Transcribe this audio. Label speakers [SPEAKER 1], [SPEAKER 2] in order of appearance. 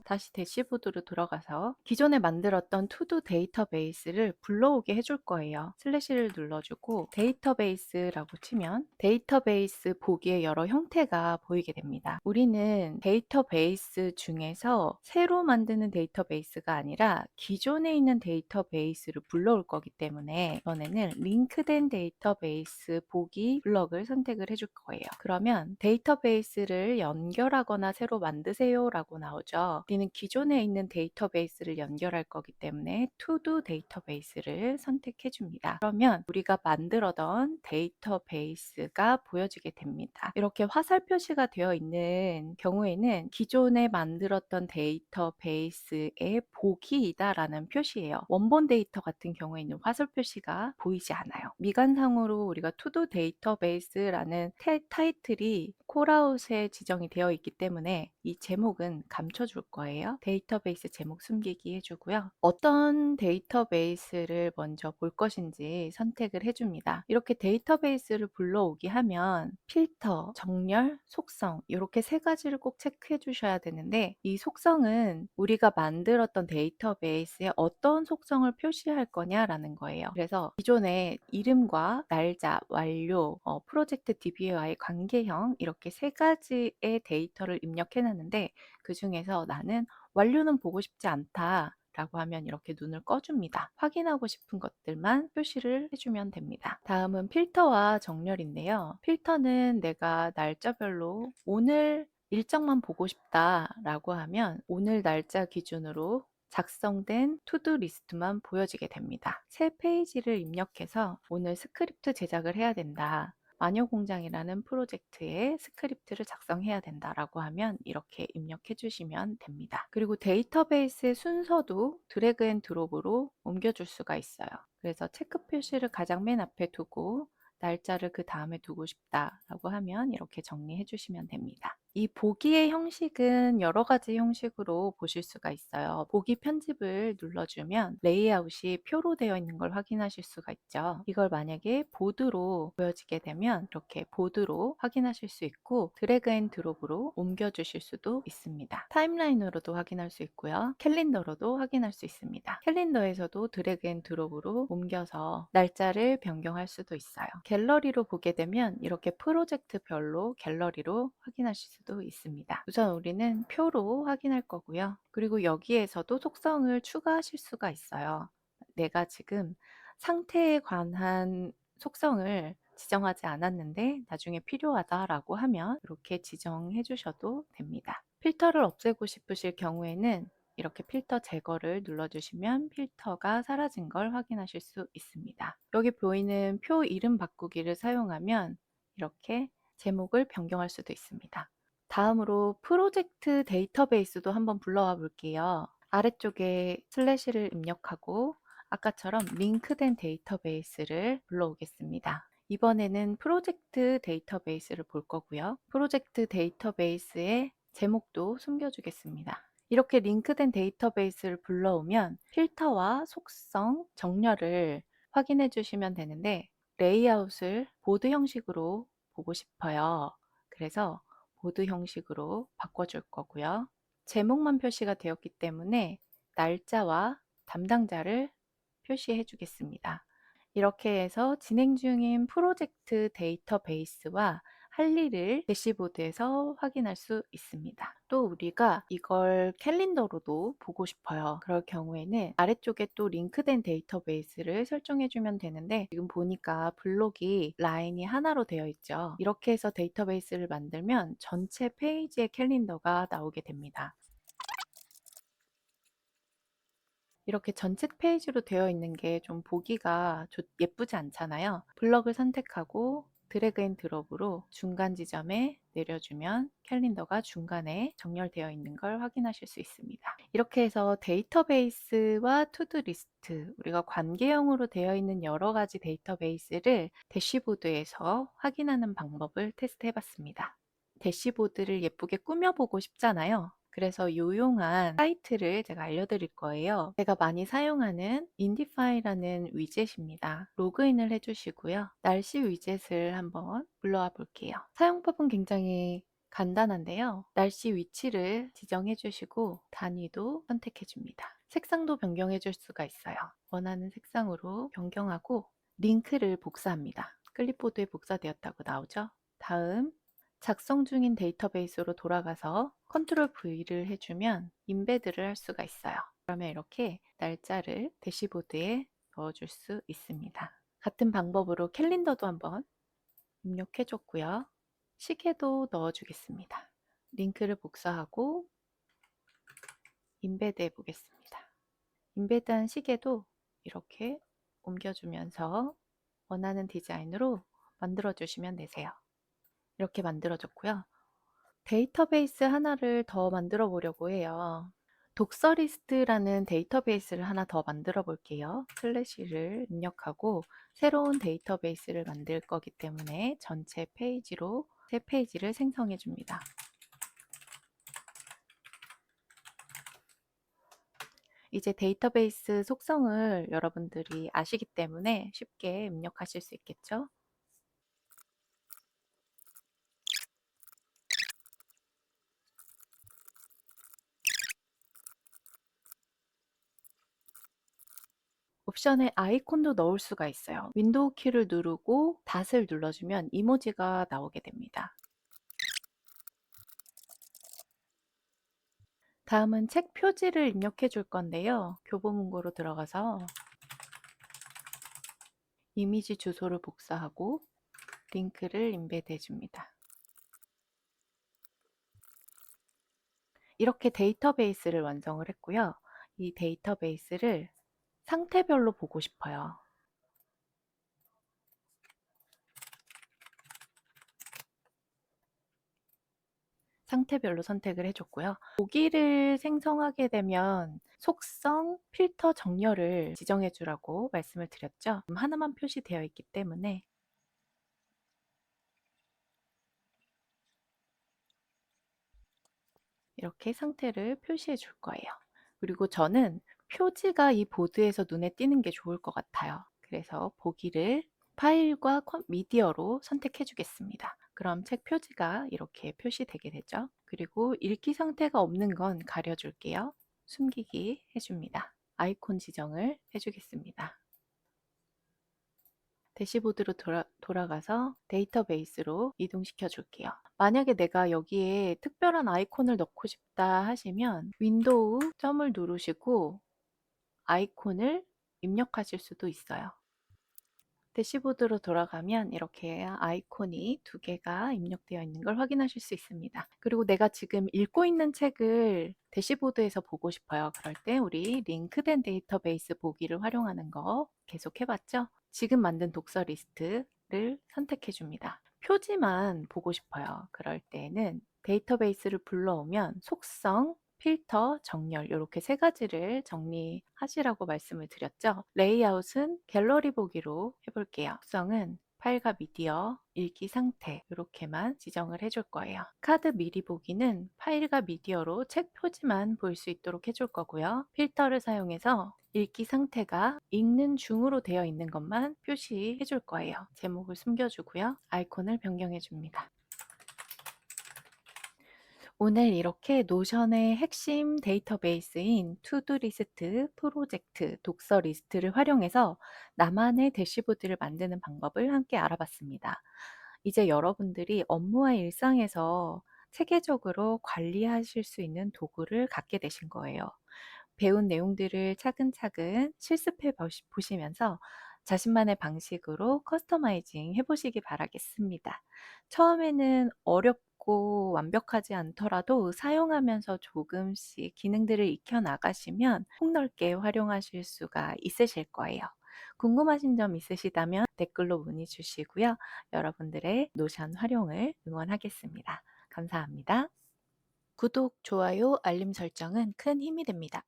[SPEAKER 1] 다시 대시보드로 들어가서 기존에 만들었던 투두 데이터베이스를 불러오게 해줄 거예요. 슬래시를 눌러주고 데이터베이스라고 치면 데이터베이스 보기에 여러 형태가 보이게 됩니다. 우리는 데이터베이스 중에서 새로 만드는 데이터베이스가 아니라 기존에 있는 데이터베이스를 불러올 거기 때문에 이번에는 링크된 데이터베이스 보기 블럭을 선택을 해줄 거예요. 그러면 데이터베이스를 연결하거나 새로 만드세요 라고 나오죠. 우리는 기존에 있는 데이터베이스를 연결할 거기 때문에 to-do 데이터베이스를 선택해 줍니다. 그러면 우리가 만들어던 데이터베이스가 보여지게 됩니다. 이렇게 화살 표시가 되어 있는 경우에는 기존에 만들었던 데이터베이스의 보기이다 라는 표시예요. 원본 데이터 같은 경우에는 화살 표시가 보이지 않아요. 미관상으로 우리가 to-do 데이터베이스라는 타이틀이 콜아웃에 지정이 되어 있기 때문에 이 제목은 감춰줄 거예요. 데이터베이스 제목 숨기기 해주고요. 어떤 데이터베이스를 먼저 볼 것인지 선택을 해줍니다. 이렇게 데이터베이스를 불러오게 하면 필터, 정렬, 속성 이렇게 세 가지를 꼭 체크해 주셔야 되는데 이 속성은 우리가 만들었던 데이터베이스에 어떤 속성을 표시할 거냐라는 거예요. 그래서 기존에 이름과 날짜, 완료, 프로젝트 DB와의 관계형 이렇게 세 가지의 데이터를 입력해 놨는데 그 중에서 나는 완료는 보고 싶지 않다 라고 하면 이렇게 눈을 꺼줍니다. 확인하고 싶은 것들만 표시를 해주면 됩니다. 다음은 필터와 정렬인데요. 필터는 내가 날짜별로 오늘 일정만 보고 싶다 라고 하면 오늘 날짜 기준으로 작성된 투두 리스트만 보여지게 됩니다. 새 페이지를 입력해서 오늘 스크립트 제작을 해야 된다. 마녀공장이라는 프로젝트에 스크립트를 작성해야 된다라고 하면 이렇게 입력해 주시면 됩니다. 그리고 데이터베이스의 순서도 드래그 앤 드롭으로 옮겨줄 수가 있어요. 그래서 체크 표시를 가장 맨 앞에 두고 날짜를 그 다음에 두고 싶다라고 하면 이렇게 정리해 주시면 됩니다. 이 보기의 형식은 여러 가지 형식으로 보실 수가 있어요. 보기 편집을 눌러주면 레이아웃이 표로 되어 있는 걸 확인하실 수가 있죠. 이걸 만약에 보드로 보여지게 되면 이렇게 보드로 확인하실 수 있고 드래그 앤 드롭으로 옮겨주실 수도 있습니다. 타임라인으로도 확인할 수 있고요. 캘린더로도 확인할 수 있습니다. 캘린더에서도 드래그 앤 드롭으로 옮겨서 날짜를 변경할 수도 있어요. 갤러리로 보게 되면 이렇게 프로젝트별로 갤러리로 확인하실 수도 있습니다. 우선 우리는 표로 확인할 거고요. 그리고 여기에서도 속성을 추가하실 수가 있어요. 내가 지금 상태에 관한 속성을 지정하지 않았는데 나중에 필요하다라고 하면 이렇게 지정해 주셔도 됩니다. 필터를 없애고 싶으실 경우에는 이렇게 필터 제거를 눌러주시면 필터가 사라진 걸 확인하실 수 있습니다. 여기 보이는 표 이름 바꾸기를 사용하면 이렇게 제목을 변경할 수도 있습니다. 다음으로 프로젝트 데이터베이스도 한번 불러와 볼게요. 아래쪽에 슬래시를 입력하고 아까처럼 링크된 데이터베이스를 불러오겠습니다. 이번에는 프로젝트 데이터베이스를 볼 거고요. 프로젝트 데이터베이스의 제목도 숨겨주겠습니다. 이렇게 링크된 데이터베이스를 불러오면 필터와 속성, 정렬을 확인해 주시면 되는데 레이아웃을 보드 형식으로 보고 싶어요. 그래서 보드 형식으로 바꿔줄 거고요. 제목만 표시가 되었기 때문에 날짜와 담당자를 표시해 주겠습니다. 이렇게 해서 진행 중인 프로젝트 데이터베이스와 할 일을 대시보드에서 확인할 수 있습니다. 또 우리가 이걸 캘린더로도 보고 싶어요. 그럴 경우에는 아래쪽에 또 링크된 데이터베이스를 설정해 주면 되는데 지금 보니까 블록이 라인이 하나로 되어 있죠. 이렇게 해서 데이터베이스를 만들면 전체 페이지의 캘린더가 나오게 됩니다. 이렇게 전체 페이지로 되어 있는 게 좀 보기가 예쁘지 않잖아요. 블럭을 선택하고 드래그 앤 드롭으로 중간 지점에 내려주면 캘린더가 중간에 정렬되어 있는 걸 확인하실 수 있습니다. 이렇게 해서 데이터베이스와 투두 리스트, 우리가 관계형으로 되어 있는 여러 가지 데이터베이스를 대시보드에서 확인하는 방법을 테스트 해봤습니다. 대시보드를 예쁘게 꾸며보고 싶잖아요. 그래서 유용한 사이트를 제가 알려드릴 거예요. 제가 많이 사용하는 인디파이라는 위젯입니다. 로그인을 해주시고요. 날씨 위젯을 한번 불러와 볼게요. 사용법은 굉장히 간단한데요. 날씨 위치를 지정해 주시고 단위도 선택해 줍니다. 색상도 변경해 줄 수가 있어요. 원하는 색상으로 변경하고 링크를 복사합니다. 클립보드에 복사되었다고 나오죠? 다음 작성 중인 데이터베이스로 돌아가서 컨트롤 V를 해주면 임베드를 할 수가 있어요. 그러면 이렇게 날짜를 대시보드에 넣어줄 수 있습니다. 같은 방법으로 캘린더도 한번 입력해 줬고요. 시계도 넣어주겠습니다. 링크를 복사하고 임베드 해 보겠습니다. 임베드한 시계도 이렇게 옮겨주면서 원하는 디자인으로 만들어 주시면 되세요. 이렇게 만들어졌고요. 데이터베이스 하나를 더 만들어 보려고 해요. 독서 리스트라는 데이터베이스를 하나 더 만들어 볼게요. 슬래시를 입력하고 새로운 데이터베이스를 만들 거기 때문에 전체 페이지로 새 페이지를 생성해 줍니다. 이제 데이터베이스 속성을 여러분들이 아시기 때문에 쉽게 입력하실 수 있겠죠? 옵션에 아이콘도 넣을 수가 있어요. 윈도우 키를 누르고 닷을 눌러주면 이모지가 나오게 됩니다. 다음은 책 표지를 입력해 줄 건데요. 교보문고로 들어가서 이미지 주소를 복사하고 링크를 임베드 해줍니다. 이렇게 데이터베이스를 완성을 했고요. 이 데이터베이스를 상태별로 보고 싶어요. 상태별로 선택을 해줬고요. 보기를 생성하게 되면 속성, 필터, 정렬을 지정해 주라고 말씀을 드렸죠. 하나만 표시되어 있기 때문에 이렇게 상태를 표시해 줄 거예요. 그리고 저는 표지가 이 보드에서 눈에 띄는 게 좋을 것 같아요. 그래서 보기를 파일과 미디어로 선택해 주겠습니다. 그럼 책 표지가 이렇게 표시되게 되죠. 그리고 읽기 상태가 없는 건 가려줄게요. 숨기기 해줍니다. 아이콘 지정을 해주겠습니다. 대시보드로 돌아가서 데이터베이스로 이동시켜 줄게요. 만약에 내가 여기에 특별한 아이콘을 넣고 싶다 하시면 윈도우 점을 누르시고 아이콘을 입력하실 수도 있어요. 대시보드로 돌아가면 이렇게 아이콘이 두 개가 입력되어 있는 걸 확인하실 수 있습니다. 그리고 내가 지금 읽고 있는 책을 대시보드에서 보고 싶어요. 그럴 때 우리 링크된 데이터베이스 보기를 활용하는 거 계속 해봤죠? 지금 만든 독서 리스트를 선택해 줍니다. 표지만 보고 싶어요. 그럴 때는 데이터베이스를 불러오면 속성, 필터, 정렬 이렇게 세 가지를 정리하시라고 말씀을 드렸죠. 레이아웃은 갤러리 보기로 해볼게요. 특성은 파일과 미디어, 읽기 상태 이렇게만 지정을 해줄 거예요. 카드 미리 보기는 파일과 미디어로 책 표지만 볼 수 있도록 해줄 거고요. 필터를 사용해서 읽기 상태가 읽는 중으로 되어 있는 것만 표시해 줄 거예요. 제목을 숨겨주고요. 아이콘을 변경해 줍니다. 오늘 이렇게 노션의 핵심 데이터베이스인 투두 리스트, 프로젝트, 독서 리스트를 활용해서 나만의 대시보드를 만드는 방법을 함께 알아봤습니다. 이제 여러분들이 업무와 일상에서 체계적으로 관리하실 수 있는 도구를 갖게 되신 거예요. 배운 내용들을 차근차근 실습해 보시면서 자신만의 방식으로 커스터마이징 해보시기 바라겠습니다. 처음에는 어렵고 완벽하지 않더라도 사용하면서 조금씩 기능들을 익혀 나가시면 폭넓게 활용하실 수가 있으실 거예요. 궁금하신 점 있으시다면 댓글로 문의 주시고요. 여러분들의 노션 활용을 응원하겠습니다. 감사합니다. 구독, 좋아요, 알림 설정은 큰 힘이 됩니다.